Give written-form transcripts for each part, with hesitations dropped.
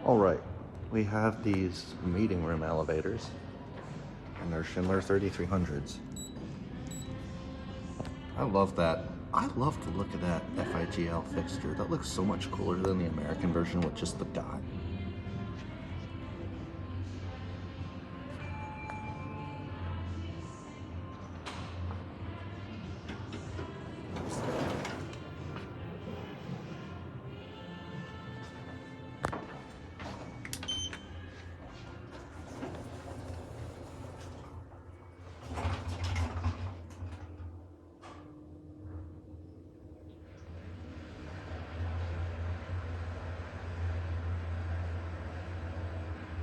All right, we have these meeting room elevators, and they're Schindler 3300s. I love that. I love the look of that FI GL fixture. That looks so much cooler than the American version with just the dot.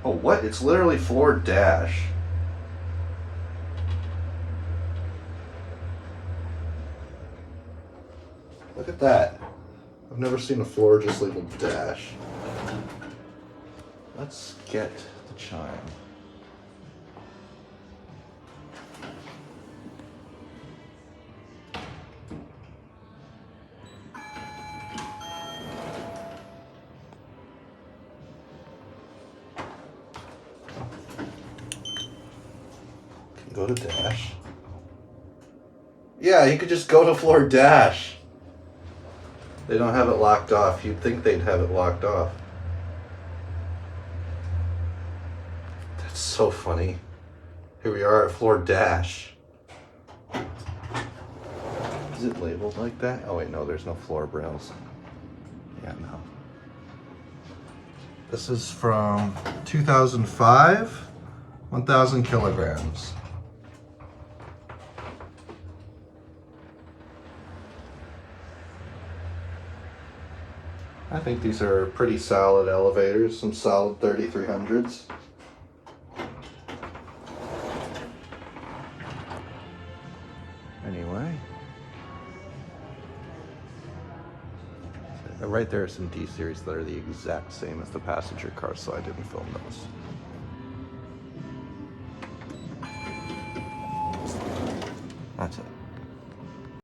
Oh, what? It's literally floor dash. Look at that. I've never seen a floor just labeled dash. Let's get the chime. Go to dash. Yeah, you could just go to floor dash. They don't have it locked off. You'd think they'd have it locked off. That's so funny. Here we are at floor dash. Is it labeled like that? Oh wait, no, there's no floor brails. Yeah, no. This is from 2005, 1,000 kilograms. I think these are pretty solid elevators, some solid 3300s. Anyway. Right there are some D-series that are the exact same as the passenger cars, so I didn't film those.